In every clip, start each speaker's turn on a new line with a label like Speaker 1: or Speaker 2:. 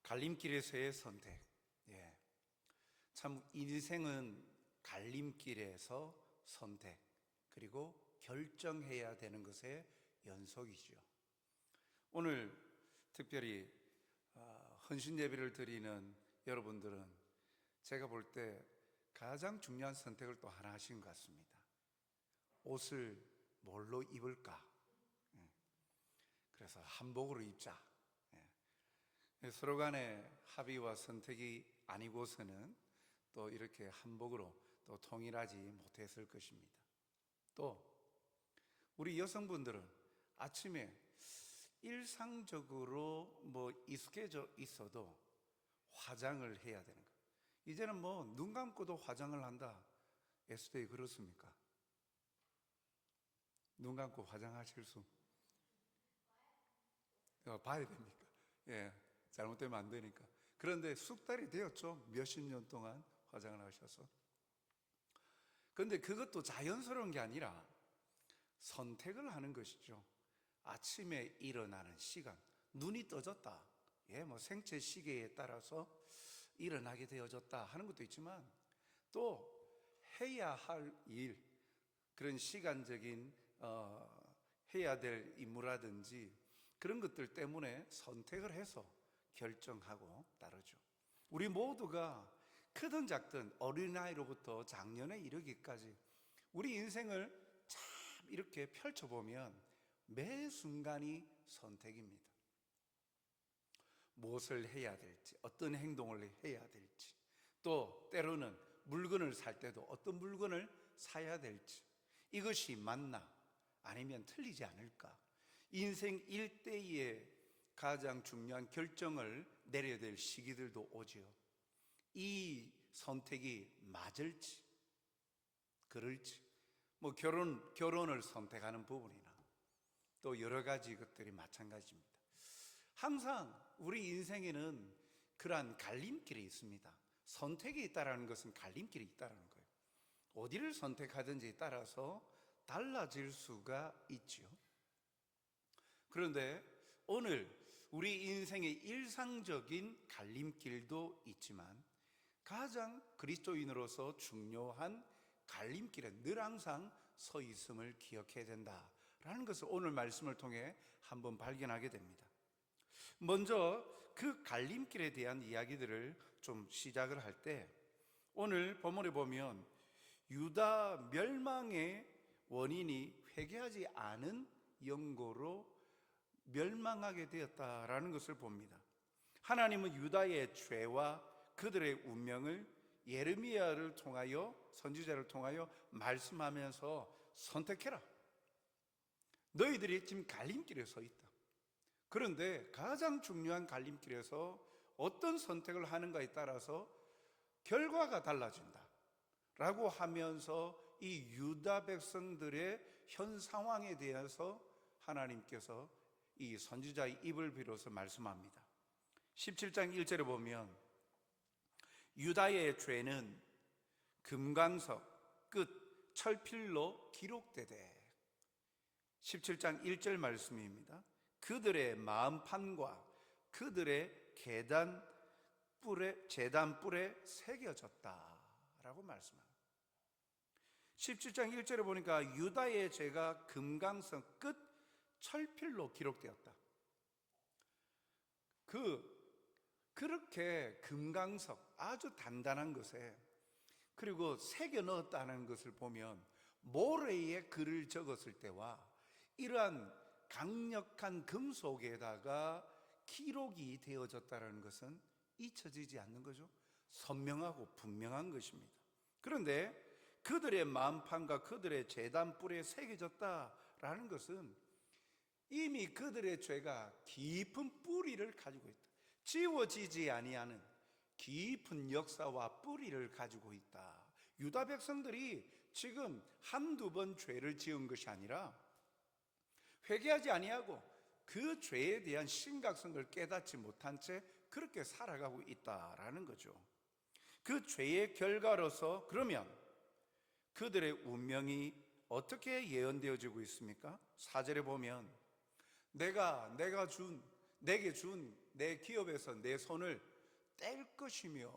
Speaker 1: 갈림길에서의 선택. 참 인생은 갈림길에서 선택, 그리고 결정해야 되는 것의 연속이죠. 오늘 특별히 헌신 예배를 드리는 여러분들은 제가 볼 때 가장 중요한 선택을 또 하나 하신 것 같습니다. 옷을 뭘로 입을까? 그래서 한복으로 입자. 서로 간의 합의와 선택이 아니고서는 또 이렇게 한복으로 또 통일하지 못했을 것입니다. 또 우리 여성분들은 아침에 일상적으로 익숙해져 있어도 화장을 해야 되는 거예요. 이제는 눈 감고도 화장을 한다. SDA 그렇습니까? 눈 감고 화장하실 수 봐야 됩니까? 잘못되면 안 되니까. 그런데 숙달이 되었죠. 몇십 년 동안 화장을 하셔서. 그런데 그것도 자연스러운 게 아니라 선택을 하는 것이죠. 아침에 일어나는 시간, 눈이 떠졌다. 생체 시계에 따라서 일어나게 되어졌다 하는 것도 있지만, 또 해야 할 일, 그런 시간적인 해야 될 임무라든지 그런 것들 때문에 선택을 해서 결정하고 따르죠. 우리 모두가 크든 작든 어린아이로부터 장년에 이르기까지 우리 인생을 참 이렇게 펼쳐보면 매 순간이 선택입니다. 무엇을 해야 될지, 어떤 행동을 해야 될지, 또 때로는 물건을 살 때도 어떤 물건을 사야 될지, 이것이 맞나 아니면 틀리지 않을까, 인생 일대의 가장 중요한 결정을 내려야 될 시기들도 오지요. 이 선택이 맞을지, 그럴지, 결혼을 선택하는 부분이나 또 여러 가지 것들이 마찬가지입니다. 항상 우리 인생에는 그러한 갈림길이 있습니다. 선택이 있다는 것은 갈림길이 있다는 거예요. 어디를 선택하든지에 따라서 달라질 수가 있지요. 그런데 오늘 우리 인생의 일상적인 갈림길도 있지만 가장 그리스도인으로서 중요한 갈림길에 늘 항상 서 있음을 기억해야 된다라는 것을 오늘 말씀을 통해 한번 발견하게 됩니다. 먼저 그 갈림길에 대한 이야기들을 좀 시작을 할 때, 오늘 본문에 보면 유다 멸망의 원인이 회개하지 않은 연고로 멸망하게 되었다라는 것을 봅니다. 하나님은 유다의 죄와 그들의 운명을 예레미야를 통하여, 선지자를 통하여 말씀하면서 선택해라. 너희들이 지금 갈림길에 서 있다. 그런데 가장 중요한 갈림길에서 어떤 선택을 하는가에 따라서 결과가 달라진다 라고 하면서 이 유다 백성들의 현 상황에 대해서 하나님께서 이 선지자의 입을 빌어서 말씀합니다. 17장 1절에 보면 유다의 죄는 금강석 끝 철필로 기록되되, 17장 1절 말씀입니다. 그들의 마음판과 그들의 제단 뿔에 새겨졌다라고 말씀합니다. 17장 1절에 보니까 유다의 죄가 금강석 끝 철필로 기록되었다. 그렇게 금강석, 아주 단단한 것에 그리고 새겨 넣었다는 것을 보면 모래에 글을 적었을 때와 이러한 강력한 금속에다가 기록이 되어졌다는 것은 잊혀지지 않는 거죠. 선명하고 분명한 것입니다. 그런데 그들의 마음판과 그들의 제단 뿔에 새겨졌다라는 것은 이미 그들의 죄가 깊은 뿌리를 가지고 있다. 지워지지 아니하는 깊은 역사와 뿌리를 가지고 있다. 유다 백성들이 지금 한두 번 죄를 지은 것이 아니라 회개하지 아니하고 그 죄에 대한 심각성을 깨닫지 못한 채 그렇게 살아가고 있다라는 거죠. 그 죄의 결과로서 그러면 그들의 운명이 어떻게 예언되어지고 있습니까? 4절에 보면 내게 준 내 기업에서 내 손을 뗄 것이며,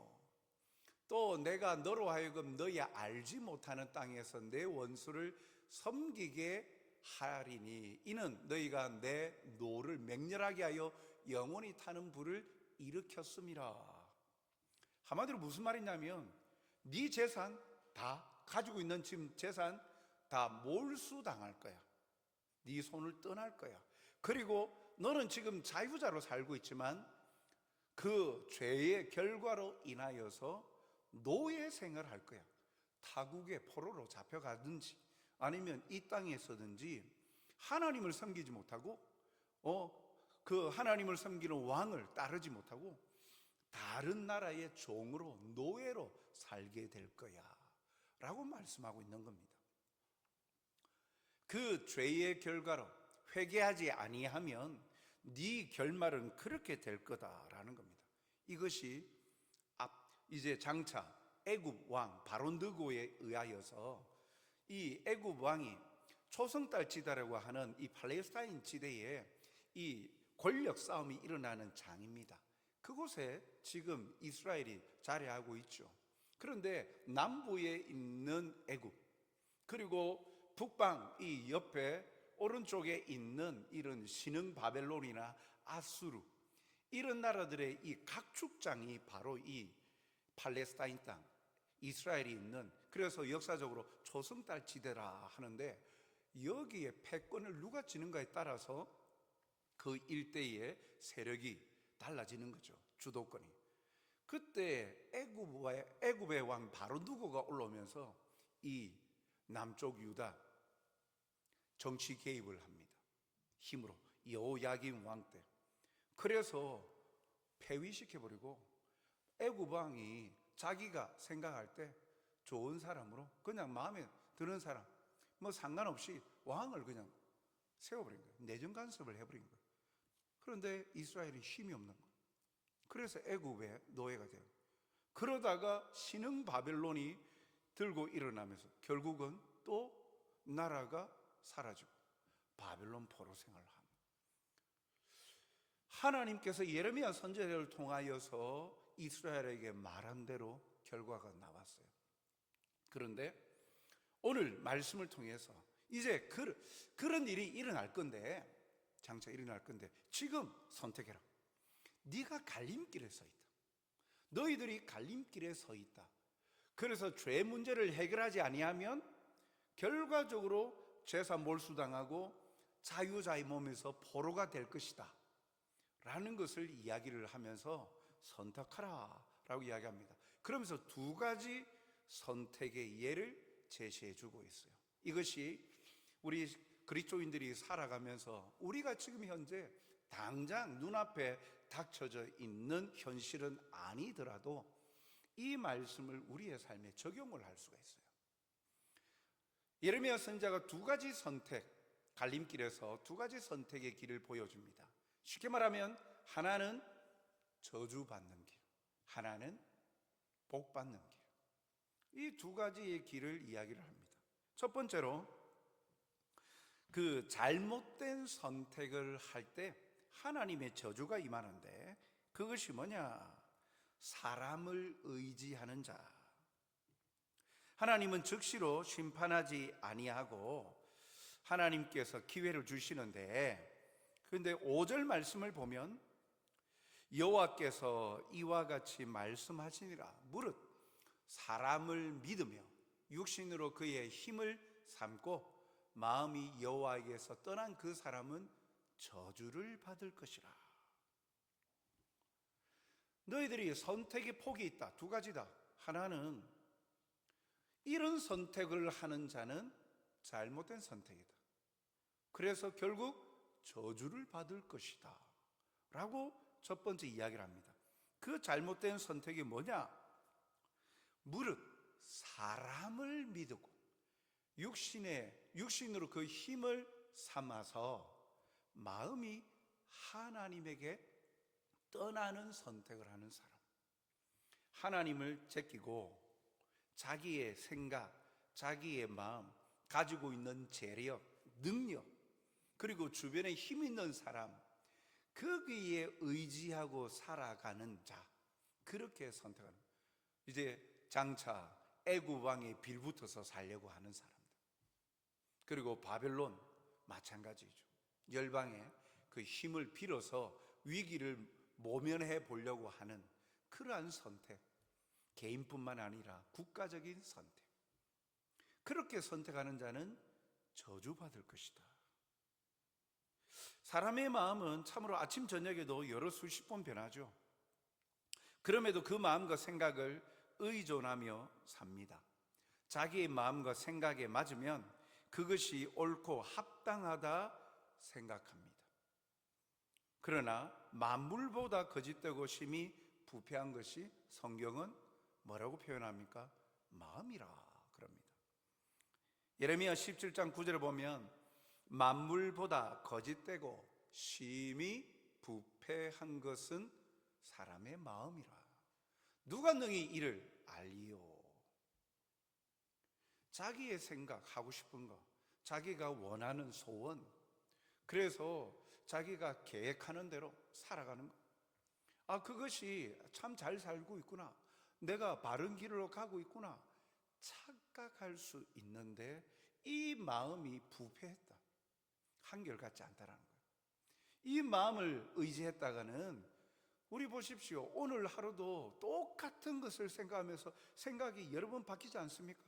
Speaker 1: 또 내가 너로 하여금 너희 알지 못하는 땅에서 내 원수를 섬기게 하리니 이는 너희가 내 노를 맹렬하게 하여 영원히 타는 불을 일으켰음이라. 한마디로 무슨 말이냐면, 네 재산 다, 가지고 있는 지금 재산 다 몰수당할 거야. 네 손을 떠날 거야. 그리고 너는 지금 자유자로 살고 있지만 그 죄의 결과로 인하여서 노예 생활을 할 거야. 타국의 포로로 잡혀가든지 아니면 이 땅에서든지 하나님을 섬기지 못하고 그 하나님을 섬기는 왕을 따르지 못하고 다른 나라의 종으로, 노예로 살게 될 거야 라고 말씀하고 있는 겁니다. 그 죄의 결과로 회개하지 아니하면 네 결말은 그렇게 될 거다라는 겁니다. 이것이 이제 장차 애굽 왕 바론드고에 의하여서 이 애굽 왕이 초승달 지대라고 하는 이 팔레스타인 지대에 이 권력 싸움이 일어나는 장입니다. 그곳에 지금 이스라엘이 자리하고 있죠. 그런데 남부에 있는 애굽, 그리고 북방 이 옆에 오른쪽에 있는 이런 신흥 바벨론이나 아수르, 이런 나라들의 이 각축장이 바로 이 팔레스타인 땅, 이스라엘이 있는, 그래서 역사적으로 초승달 지대라 하는데, 여기에 패권을 누가 지는가에 따라서 그 일대의 세력이 달라지는 거죠. 주도권이. 그때 애굽의 왕 바로누고가 올라오면서 이 남쪽 유다 정치 개입을 합니다. 힘으로 여호야김 왕 때. 그래서 폐위시켜버리고 애굽 왕이 자기가 생각할 때 좋은 사람으로, 그냥 마음에 드는 사람 뭐 상관없이 왕을 그냥 세워버린 거예요. 내정 간섭을 해버린 거예요. 그런데 이스라엘이 힘이 없는 거예요. 그래서 애굽의 노예가 돼요. 그러다가 신흥 바벨론이 들고 일어나면서 결국은 또 나라가 사라지고 바벨론 포로 생활을 합니다. 하나님께서 예레미야 선지자를 통하여서 이스라엘에게 말한 대로 결과가 나왔어요. 그런데 오늘 말씀을 통해서 이제 그런 일이 일어날 건데, 장차 일어날 건데 지금 선택해라. 네가 갈림길에 서 있다. 너희들이 갈림길에 서 있다. 그래서 죄 문제를 해결하지 아니하면 결과적으로 재산 몰수당하고 자유자의 몸에서 포로가 될 것이다 라는 것을 이야기를 하면서 선택하라 라고 이야기합니다. 그러면서 두 가지 선택의 예를 제시해 주고 있어요. 이것이 우리 그리스도인들이 살아가면서 우리가 지금 현재 당장 눈앞에 닥쳐져 있는 현실은 아니더라도 이 말씀을 우리의 삶에 적용을 할 수가 있어요. 예레미야 선지자가 두 가지 선택, 갈림길에서 두 가지 선택의 길을 보여줍니다. 쉽게 말하면 하나는 저주받는 길, 하나는 복받는 길. 이 두 가지의 길을 이야기를 합니다. 첫 번째로 그 잘못된 선택을 할 때 하나님의 저주가 임하는데, 그것이 뭐냐? 사람을 의지하는 자. 하나님은 즉시로 심판하지 아니하고 하나님께서 기회를 주시는데, 그런데 5절 말씀을 보면 여호와께서 이와 같이 말씀하시니라. 무릇 사람을 믿으며 육신으로 그의 힘을 삼고 마음이 여호와에게서 떠난 그 사람은 저주를 받을 것이라. 너희들이 선택의 폭이 있다. 두 가지다. 하나는 이런 선택을 하는 자는 잘못된 선택이다. 그래서 결국 저주를 받을 것이다 라고 첫 번째 이야기를 합니다. 그 잘못된 선택이 뭐냐? 무릇 사람을 믿고 육신으로 그 힘을 삼아서 마음이 하나님에게 떠나는 선택을 하는 사람. 하나님을 제끼고 자기의 생각, 자기의 마음, 가지고 있는 재력, 능력, 그리고 주변에 힘 있는 사람, 거기에 의지하고 살아가는 자, 그렇게 선택하는 거예요. 이제 장차 애굽 왕에 빌붙어서 살려고 하는 사람들, 그리고 바벨론 마찬가지죠. 열방의 그 힘을 빌어서 위기를 모면해 보려고 하는 그러한 선택, 개인뿐만 아니라 국가적인 선택, 그렇게 선택하는 자는 저주받을 것이다. 사람의 마음은 참으로 아침 저녁에도 여러 수십 번 변하죠. 그럼에도 그 마음과 생각을 의존하며 삽니다. 자기의 마음과 생각에 맞으면 그것이 옳고 합당하다 생각합니다. 그러나 만물보다 거짓되고 심히 부패한 것이 성경은 뭐라고 표현합니까? 마음이라 그럽니다. 예레미야 17장 9절에 보면 만물보다 거짓되고 심히 부패한 것은 사람의 마음이라. 누가 능히 이를 알리요? 자기의 생각, 하고 싶은 거, 자기가 원하는 소원, 그래서 자기가 계획하는 대로 살아가는 거. 그것이 참 잘 살고 있구나, 내가 바른 길로 가고 있구나 착각할 수 있는데, 이 마음이 부패했다, 한결같지 않다라는 거예요. 이 마음을 의지했다가는, 우리 보십시오, 오늘 하루도 똑같은 것을 생각하면서 생각이 여러 번 바뀌지 않습니까?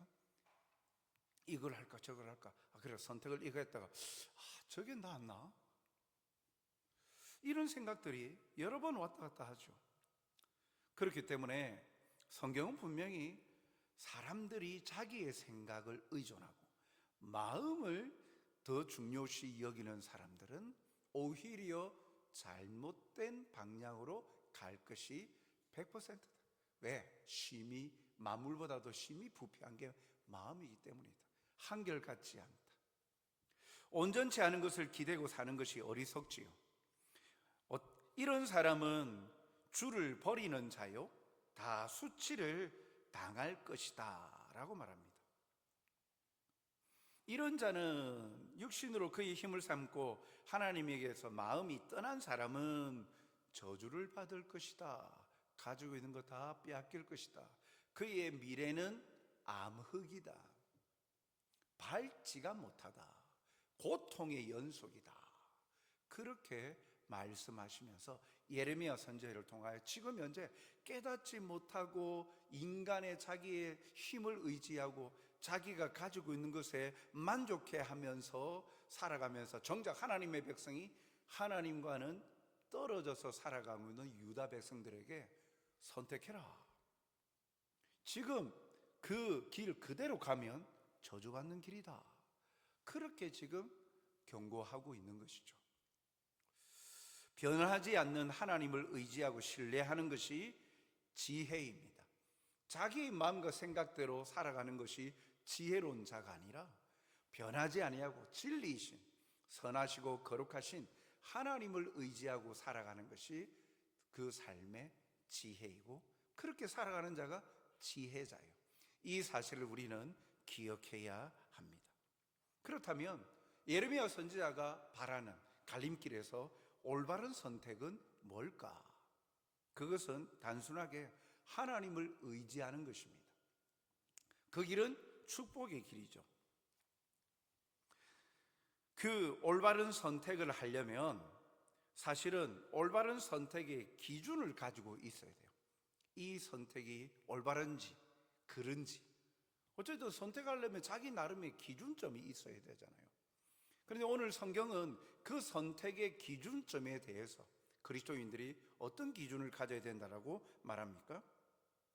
Speaker 1: 이걸 할까 저걸 할까, 그래 선택을 이거 했다가 저게 낫나, 이런 생각들이 여러 번 왔다 갔다 하죠. 그렇기 때문에 성경은 분명히 사람들이 자기의 생각을 의존하고 마음을 더 중요시 여기는 사람들은 오히려 잘못된 방향으로 갈 것이 100%다. 왜? 심히, 만물보다도 심히 부패한 게 마음이기 때문이다. 한결같지 않다. 온전치 않은 것을 기대고 사는 것이 어리석지요. 이런 사람은 주를 버리는 자요, 다 수치를 당할 것이다 라고 말합니다. 이런 자는 육신으로 그의 힘을 삼고 하나님에게서 마음이 떠난 사람은 저주를 받을 것이다, 가지고 있는 거 다 빼앗길 것이다, 그의 미래는 암흑이다, 밝지가 못하다, 고통의 연속이다, 그렇게 말씀하시면서 예레미야 선지자를 통하여 지금 현재 깨닫지 못하고 인간의 자기의 힘을 의지하고 자기가 가지고 있는 것에 만족해 하면서 살아가면서 정작 하나님의 백성이 하나님과는 떨어져서 살아가고 있는 유다 백성들에게 선택해라, 지금 그 길 그대로 가면 저주받는 길이다, 그렇게 지금 경고하고 있는 것이죠. 변하지 않는 하나님을 의지하고 신뢰하는 것이 지혜입니다. 자기의 마음과 생각대로 살아가는 것이 지혜로운 자가 아니라 변하지 아니하고 진리이신 선하시고 거룩하신 하나님을 의지하고 살아가는 것이 그 삶의 지혜이고, 그렇게 살아가는 자가 지혜자예요. 이 사실을 우리는 기억해야 합니다. 그렇다면 예레미야 선지자가 바라는 갈림길에서 올바른 선택은 뭘까? 그것은 단순하게 하나님을 의지하는 것입니다. 그 길은 축복의 길이죠. 그 올바른 선택을 하려면 사실은 올바른 선택의 기준을 가지고 있어야 돼요. 이 선택이 올바른지 그른지, 어쨌든 선택하려면 자기 나름의 기준점이 있어야 되잖아요. 그런데 오늘 성경은 그 선택의 기준점에 대해서 그리스도인들이 어떤 기준을 가져야 된다라고 말합니까?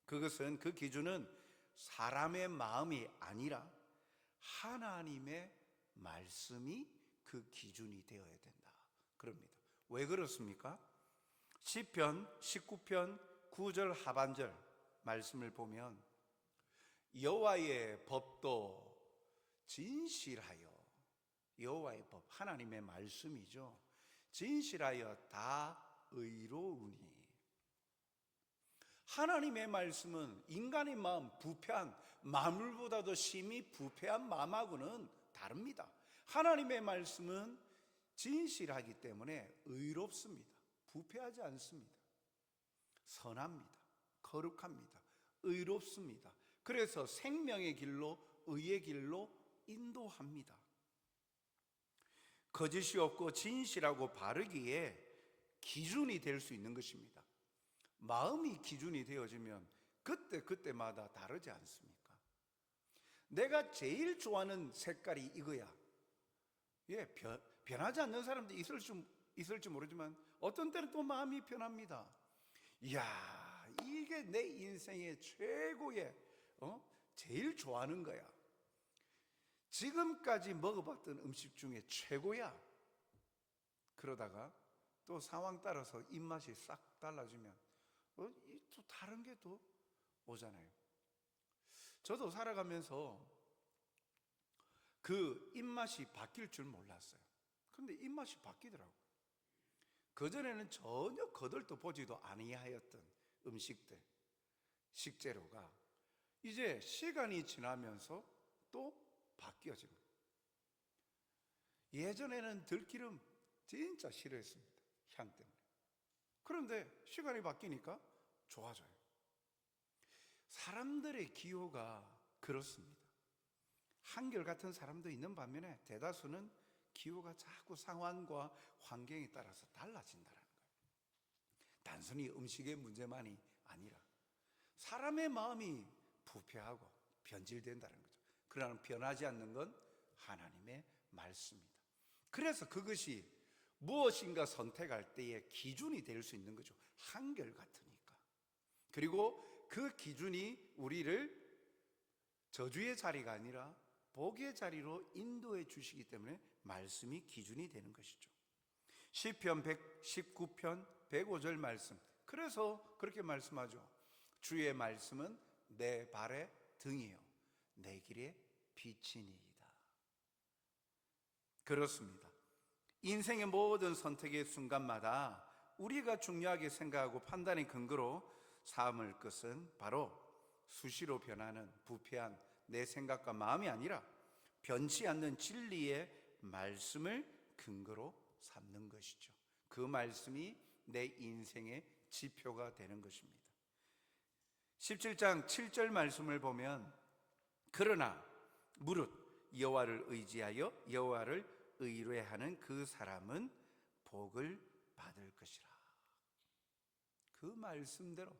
Speaker 1: 그것은, 그 기준은 사람의 마음이 아니라 하나님의 말씀이 그 기준이 되어야 된다 그럽니다. 왜 그렇습니까? 시편 19편 9절 하반절 말씀을 보면 여호와의 법도 진실하여, 여호와의 법, 하나님의 말씀이죠, 진실하여 다 의로우니. 하나님의 말씀은 인간의 마음, 부패한 만물보다도 심히 부패한 마음하고는 다릅니다. 하나님의 말씀은 진실하기 때문에 의롭습니다. 부패하지 않습니다. 선합니다. 거룩합니다. 의롭습니다. 그래서 생명의 길로, 의의 길로 인도합니다. 거짓이 없고 진실하고 바르기에 기준이 될 수 있는 것입니다. 마음이 기준이 되어지면 그때마다 다르지 않습니까? 내가 제일 좋아하는 색깔이 이거야. 변하지 않는 사람도 있을지 모르지만 어떤 때는 또 마음이 변합니다. 이야, 이게 내 인생의 최고의 제일 좋아하는 거야. 지금까지 먹어봤던 음식 중에 최고야. 그러다가 또 상황 따라서 입맛이 싹 달라지면 또 다른 게 또 오잖아요. 저도 살아가면서 그 입맛이 바뀔 줄 몰랐어요. 그런데 입맛이 바뀌더라고요. 그전에는 전혀 거들떠 보지도 아니하였던 음식들, 식재료가 이제 시간이 지나면서 또 바뀌어집니다. 예전에는 들기름 진짜 싫어했습니다. 향 때문에. 그런데 시간이 바뀌니까 좋아져요. 사람들의 기호가 그렇습니다. 한결같은 사람도 있는 반면에 대다수는 기호가 자꾸 상황과 환경에 따라서 달라진다는 거예요. 단순히 음식의 문제만이 아니라 사람의 마음이 부패하고 변질된다는 거죠. 그러나 변하지 않는 건 하나님의 말씀입니다. 그래서 그것이 무엇인가 선택할 때의 기준이 될 수 있는 거죠. 한결같으니까. 그리고 그 기준이 우리를 저주의 자리가 아니라 복의 자리로 인도해 주시기 때문에 말씀이 기준이 되는 것이죠. 시편 119편 105절 말씀, 그래서 그렇게 말씀하죠. 주의 말씀은 내 발의 등이요 내 길의 빛이니이다. 그렇습니다. 인생의 모든 선택의 순간마다 우리가 중요하게 생각하고 판단의 근거로 삼을 것은 바로 수시로 변하는 부패한 내 생각과 마음이 아니라 변치 않는 진리의 말씀을 근거로 삼는 것이죠. 그 말씀이 내 인생의 지표가 되는 것입니다. 17장 7절 말씀을 보면 그러나 무릇 여호와를 의지하여 여호와를 의뢰하는 그 사람은 복을 받을 것이라. 그 말씀대로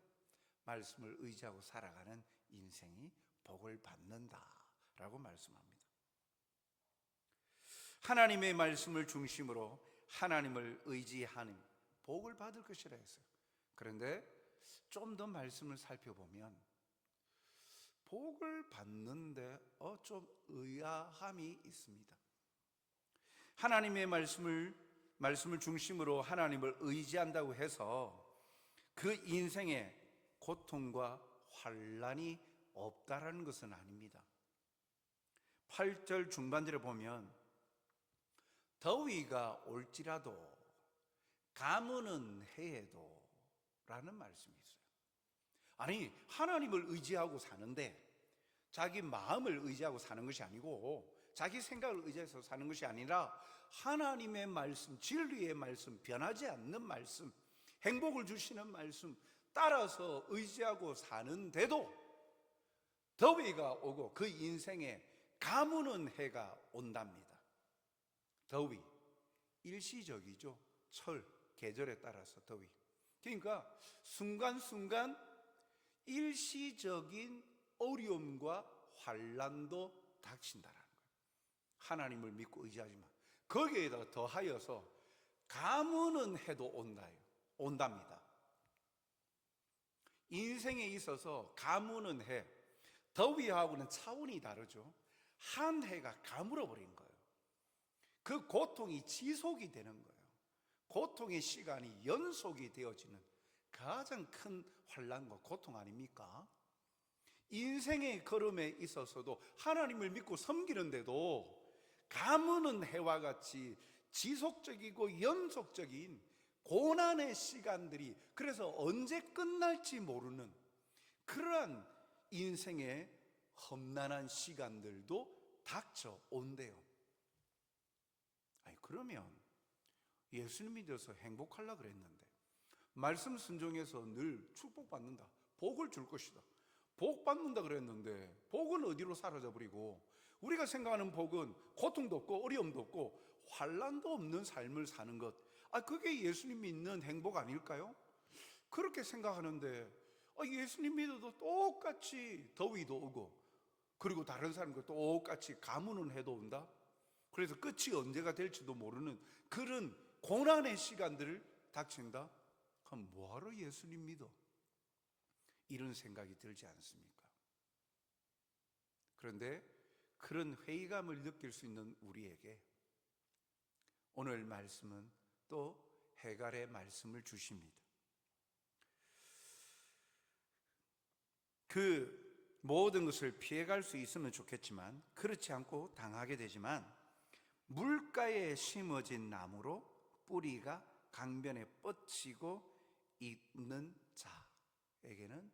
Speaker 1: 말씀을 의지하고 살아가는 인생이 복을 받는다라고 말씀합니다. 하나님의 말씀을 중심으로 하나님을 의지하는 복을 받을 것이라 했어요. 그런데 좀 더 말씀을 살펴보면 복을 받는데 좀 의아함이 있습니다. 하나님의 말씀을 중심으로 하나님을 의지한다고 해서 그 인생에 고통과 환난이 없다라는 것은 아닙니다. 8절 중반절에 보면 더위가 올지라도 가무는 해에도 라는 말씀이 있어요. 아니, 하나님을 의지하고 사는데 자기 마음을 의지하고 사는 것이 아니고 자기 생각을 의지해서 사는 것이 아니라 하나님의 말씀, 진리의 말씀, 변하지 않는 말씀, 행복을 주시는 말씀 따라서 의지하고 사는데도 더위가 오고 그 인생에 가무는 해가 온답니다. 더위, 일시적이죠. 철, 계절에 따라서 더위. 그러니까 순간순간 일시적인 어려움과 환난도 닥친다라는 거예요. 하나님을 믿고 의지하지만 거기에다 더하여서 가무는 해도 온답니다. 인생에 있어서 가무는 해, 더위하고는 차원이 다르죠. 한 해가 가물어 버린 거예요. 그 고통이 지속이 되는 거예요. 고통의 시간이 연속이 되어지는 가장 큰 환난과 고통 아닙니까? 인생의 걸음에 있어서도 하나님을 믿고 섬기는데도 가무는 해와 같이 지속적이고 연속적인 고난의 시간들이, 그래서 언제 끝날지 모르는 그러한 인생의 험난한 시간들도 닥쳐온대요. 아니, 그러면 예수님 믿어서 행복하려고 그랬는데 말씀 순종해서 늘 축복받는다, 복을 줄 것이다, 복 받는다 그랬는데 복은 어디로 사라져버리고, 우리가 생각하는 복은 고통도 없고 어려움도 없고 환난도 없는 삶을 사는 것, 그게 예수님 믿는 행복 아닐까요? 그렇게 생각하는데 예수님 믿어도 똑같이 더위도 오고, 그리고 다른 사람과 똑같이 가뭄은 해도 온다. 그래서 끝이 언제가 될지도 모르는 그런 고난의 시간들을 닥친다. 그럼 뭐하러 예수님 믿어? 이런 생각이 들지 않습니까? 그런데 그런 회의감을 느낄 수 있는 우리에게 오늘 말씀은 또 해갈의 말씀을 주십니다. 그 모든 것을 피해갈 수 있으면 좋겠지만 그렇지 않고 당하게 되지만, 물가에 심어진 나무로 뿌리가 강변에 뻗치고 있는 자에게는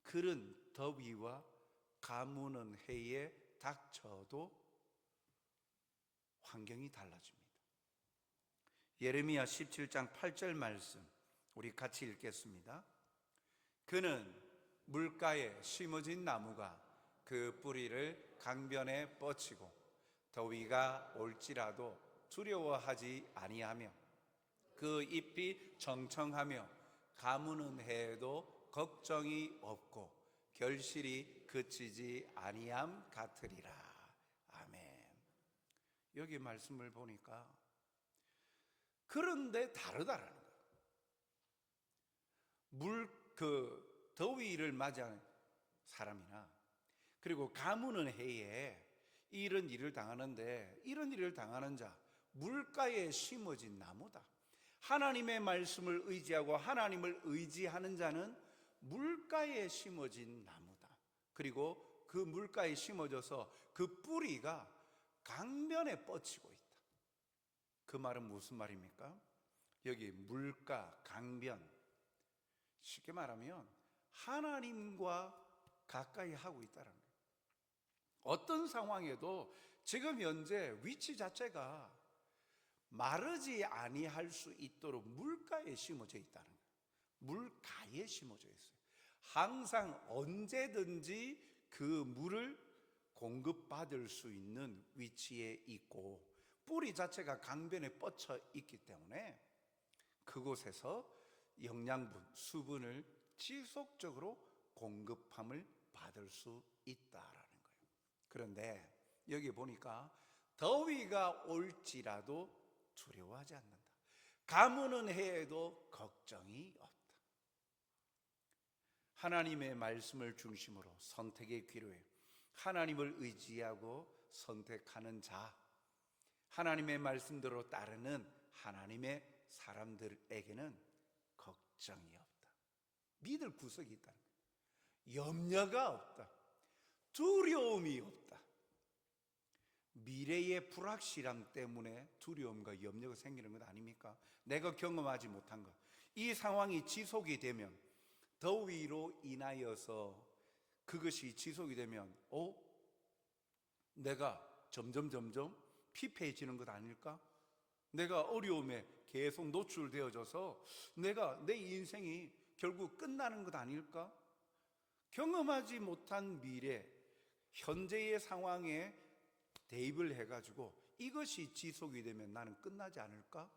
Speaker 1: 그런 더위와 가무는 해에 닥쳐도 환경이 달라집니다. 예레미야 17장 8절 말씀 우리 같이 읽겠습니다. 그는 물가에 심어진 나무가 그 뿌리를 강변에 뻗치고 더위가 올지라도 두려워하지 아니하며 그 잎이 청청하며 가무는 해에도 걱정이 없고 결실이 그치지 아니함 같으리라. 아멘. 여기 말씀을 보니까 그런데 다르다라는 거예요. 더위를 맞이하는 사람이나, 그리고 가무는 해에 이런 일을 당하는데, 이런 일을 당하는 자, 물가에 심어진 나무다. 하나님의 말씀을 의지하고 하나님을 의지하는 자는 물가에 심어진 나무다. 그리고 그 물가에 심어져서 그 뿌리가 강변에 뻗치고 있다. 그 말은 무슨 말입니까? 여기 물가, 강변, 쉽게 말하면 하나님과 가까이 하고 있다는 거예요. 어떤 상황에도 지금 현재 위치 자체가 마르지 아니할 수 있도록 물가에 심어져 있다는 거예요. 물가에 심어져 있어요. 항상 언제든지 그 물을 공급받을 수 있는 위치에 있고, 뿌리 자체가 강변에 뻗쳐 있기 때문에 그곳에서 영양분, 수분을 지속적으로 공급함을 받을 수 있다라는 거예요. 그런데 여기 보니까 더위가 올지라도 두려워하지 않는다. 가무는 해에도 걱정이 없다. 하나님의 말씀을 중심으로 선택의 기로에 하나님을 의지하고 선택하는 자, 하나님의 말씀대로 따르는 하나님의 사람들에게는 걱정이 없다. 믿을 구석이 있다. 염려가 없다. 두려움이 없다. 미래의 불확실함 때문에 두려움과 염려가 생기는 것 아닙니까? 내가 경험하지 못한 것. 이 상황이 지속이 되면, 더위로 인하여서 그것이 지속이 되면 내가 점점 피폐해지는 것 아닐까? 내가 어려움에 계속 노출되어져서 내 인생이 결국 끝나는 것 아닐까? 경험하지 못한 미래, 현재의 상황에 대입을 해가지고 이것이 지속이 되면 나는 끝나지 않을까?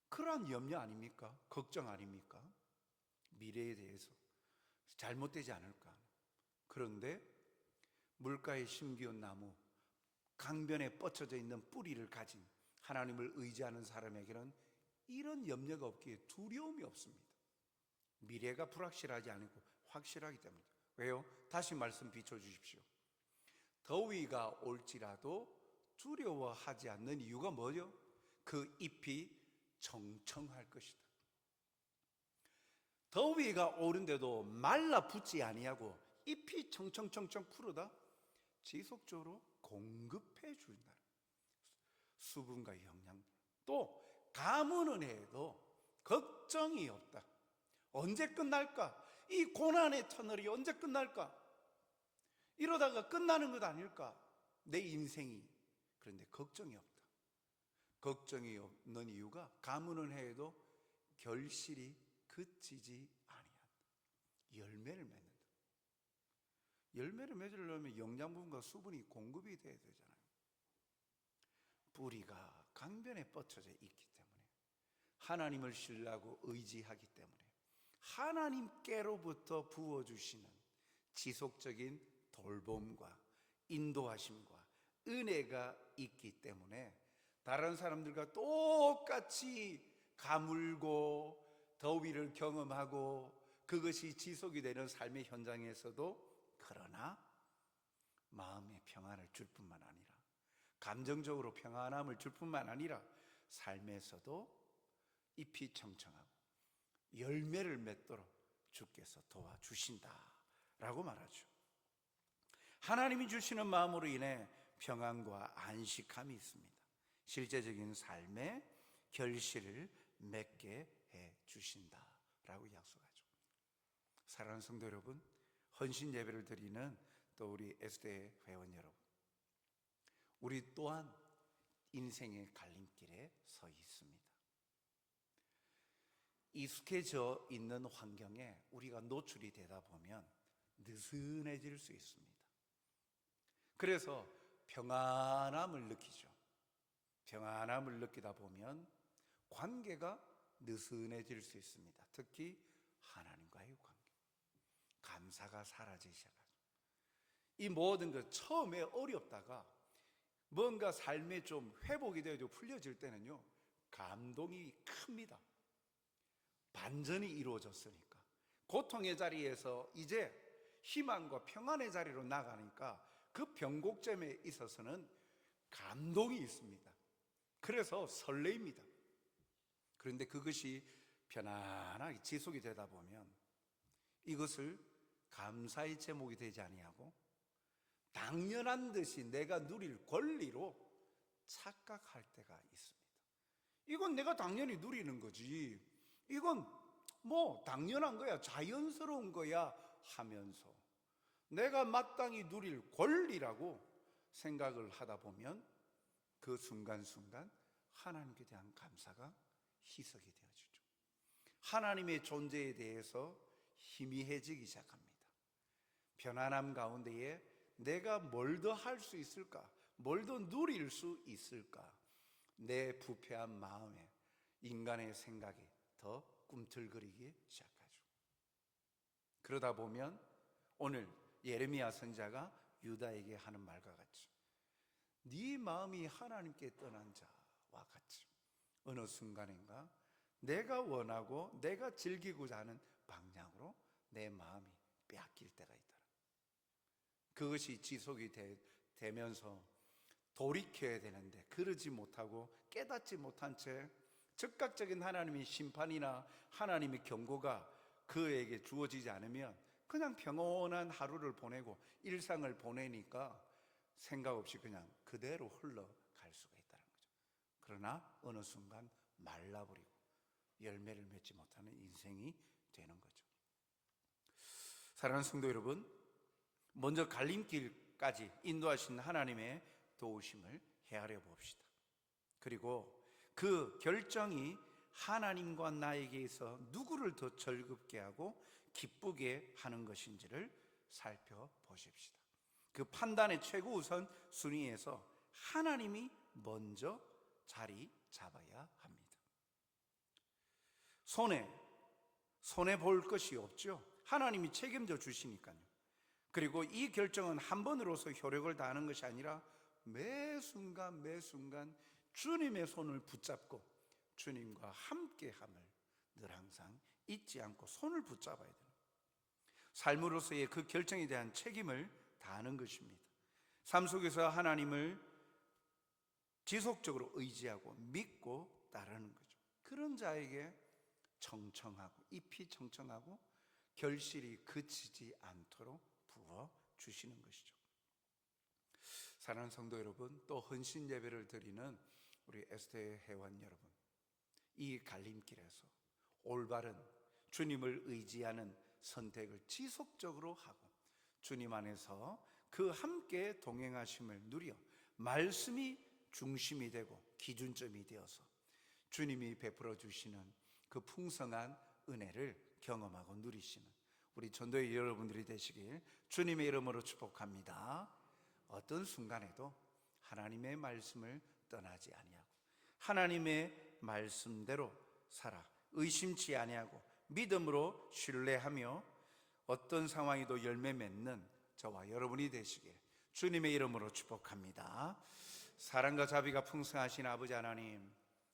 Speaker 1: 그러한 염려 아닙니까? 걱정 아닙니까? 미래에 대해서 잘못되지 않을까? 그런데 물가에 심기운 나무, 강변에 뻗쳐져 있는 뿌리를 가진 하나님을 의지하는 사람에게는 이런 염려가 없기에 두려움이 없습니다. 미래가 불확실하지 않고 확실하기 때문입니다. 왜요? 다시 말씀 비춰주십시오. 더위가 올지라도 두려워하지 않는 이유가 뭐죠? 그 잎이 청청할 것이다. 더위가 오는데도 말라붙지 아니하고 잎이 청청청청 푸르다 지속적으로 공급해 준다. 수분과 영양. 또 가무는 해도 걱정이 없다. 언제 끝날까? 이 고난의 터널이 언제 끝날까? 이러다가 끝나는 것 아닐까? 내 인생이. 그런데 걱정이 없다. 걱정이 없는 이유가 가무는 해에도 결실이 그치지 아니한다. 열매를 맺는다. 열매를 맺으려면 영양분과 수분이 공급이 돼야 되잖아요. 뿌리가 강변에 뻗쳐져 있기 때문에, 하나님을 신뢰하고 의지하기 때문에 하나님께로부터 부어주시는 지속적인 돌봄과 인도하심과 은혜가 있기 때문에 다른 사람들과 똑같이 가물고 더위를 경험하고 그것이 지속이 되는 삶의 현장에서도, 그러나 마음의 평안을 줄 뿐만 아니라, 감정적으로 평안함을 줄 뿐만 아니라 삶에서도 잎이 청청하고 열매를 맺도록 주께서 도와주신다라고 말하죠. 하나님이 주시는 마음으로 인해 평안과 안식함이 있습니다. 실제적인 삶의 결실을 맺게 해 주신다라고 약속하죠. 사랑하는 성도 여러분, 헌신 예배를 드리는 또 우리 에스대 회원 여러분, 우리 또한 인생의 갈림길에 서 있습니다. 익숙해져 있는 환경에 우리가 노출이 되다 보면 느슨해질 수 있습니다. 그래서 평안함을 느끼죠. 평안함을 느끼다 보면 관계가 느슨해질 수 있습니다. 특히 하나님과의 관계, 감사가 사라지기 시작하죠. 이 모든 것 처음에 어렵다가 뭔가 삶에 좀 회복이 되어도 풀려질 때는요, 감동이 큽니다. 반전이 이루어졌으니까. 고통의 자리에서 이제 희망과 평안의 자리로 나가니까 그 변곡점에 있어서는 감동이 있습니다. 그래서 설레입니다. 그런데 그것이 편안하게 지속이 되다 보면 이것을 감사의 제목이 되지 아니하고 당연한 듯이 내가 누릴 권리로 착각할 때가 있습니다. 이건 내가 당연히 누리는 거지, 이건 뭐 당연한 거야, 자연스러운 거야 하면서 내가 마땅히 누릴 권리라고 생각을 하다 보면 그 순간순간 하나님께 대한 감사가 희석이 되어지죠. 하나님의 존재에 대해서 희미해지기 시작합니다. 편안함 가운데에 내가 뭘 더 할 수 있을까? 뭘 더 누릴 수 있을까? 내 부패한 마음에 인간의 생각이 더 꿈틀거리기 시작하죠. 그러다 보면 오늘 예레미야 선지자가 유다에게 하는 말과 같이, 네 마음이 하나님께 떠난 자와 같이 어느 순간인가 내가 원하고 내가 즐기고자 하는 방향으로 내 마음이 빼앗길 때가 있더라. 그것이 지속이 되면서 돌이켜야 되는데 그러지 못하고 깨닫지 못한 채 즉각적인 하나님의 심판이나 하나님의 경고가 그에게 주어지지 않으면 그냥 평온한 하루를 보내고 일상을 보내니까 생각 없이 그냥 그대로 흘러갈 수가 있다는 거죠. 그러나 어느 순간 말라버리고 열매를 맺지 못하는 인생이 되는 거죠. 사랑하는 성도 여러분, 먼저 갈림길까지 인도하신 하나님의 도우심을 헤아려 봅시다. 그리고 그 결정이 하나님과 나에게서 누구를 더 즐겁게 하고 기쁘게 하는 것인지를 살펴보십시다. 그 판단의 최고우선 순위에서 하나님이 먼저 자리 잡아야 합니다. 손해 볼 것이 없죠. 하나님이 책임져 주시니까요. 그리고 이 결정은 한 번으로서 효력을 다하는 것이 아니라 매 순간 주님의 손을 붙잡고 주님과 함께함을 늘 항상 잊지 않고 손을 붙잡아야 돼요. 삶으로서의 그 결정에 대한 책임을 다하는 것입니다. 삶 속에서 하나님을 지속적으로 의지하고 믿고 따르는 거죠. 그런 자에게 청청하고 잎이 청청하고 결실이 그치지 않도록 부어주시는 것이죠. 사랑하는 성도 여러분, 또 헌신 예배를 드리는 우리 에스더의 회원 여러분, 이 갈림길에서 올바른 주님을 의지하는 선택을 지속적으로 하고 주님 안에서 그 함께 동행하심을 누려 말씀이 중심이 되고 기준점이 되어서 주님이 베풀어 주시는 그 그 풍성한 은혜를 경험하고 누리시는 우리 전도의 여러분들이 되시길 주님의 이름으로 축복합니다. 어떤 순간에도 하나님의 말씀을 떠나지 아니하고 하나님의 말씀대로 살아 의심치 아니하고 믿음으로 신뢰하며 어떤 상황에도 열매 맺는 저와 여러분이 되시길 주님의 이름으로 축복합니다. 사랑과 자비가 풍성하신 아버지 하나님,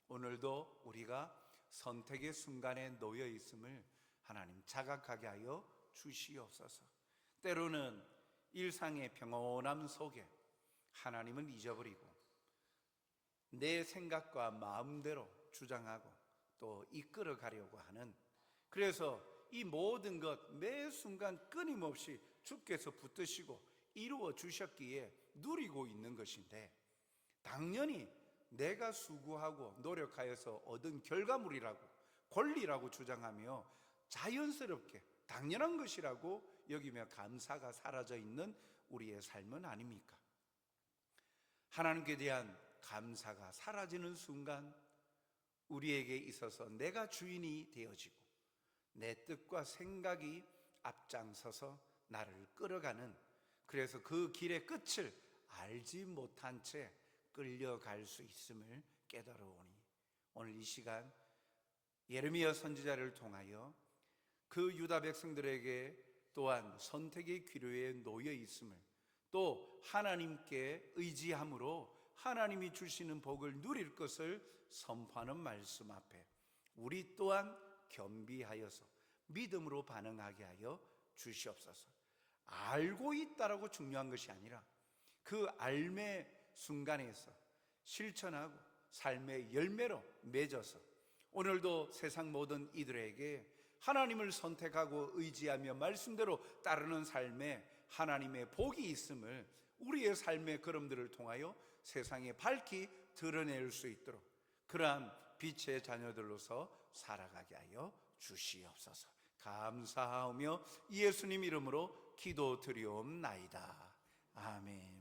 Speaker 1: 오늘도 우리가 선택의 순간에 놓여 있음을 하나님 자각하게 하여 주시옵소서. 때로는 일상의 평온함 속에 하나님을 잊어버리고 내 생각과 마음대로 주장하고 또 이끌어 가려고 하는, 그래서 이 모든 것 매 순간 끊임없이 주께서 붙드시고 이루어 주셨기에 누리고 있는 것인데, 당연히 내가 수고하고 노력하여서 얻은 결과물이라고 권리라고 주장하며 자연스럽게 당연한 것이라고 여기며 감사가 사라져 있는 우리의 삶은 아닙니까? 하나님께 대한 감사가 사라지는 순간 우리에게 있어서 내가 주인이 되어지고 내 뜻과 생각이 앞장서서 나를 끌어가는, 그래서 그 길의 끝을 알지 못한 채 끌려갈 수 있음을 깨달아오니 오늘 이 시간 예레미야 선지자를 통하여 그 유다 백성들에게 또한 선택의 기로에 놓여 있음을, 또 하나님께 의지함으로 하나님이 주시는 복을 누릴 것을 선포하는 말씀 앞에 우리 또한 겸비하여서 믿음으로 반응하게 하여 주시옵소서. 알고 있다라고 중요한 것이 아니라 그 알매 순간에서 실천하고 삶의 열매로 맺어서 오늘도 세상 모든 이들에게 하나님을 선택하고 의지하며 말씀대로 따르는 삶에 하나님의 복이 있음을 우리의 삶의 걸음들을 통하여 세상에 밝히 드러낼 수 있도록 그러한 빛의 자녀들로서 살아가게 하여 주시옵소서. 감사하며 예수님 이름으로 기도드리옵나이다. 아멘.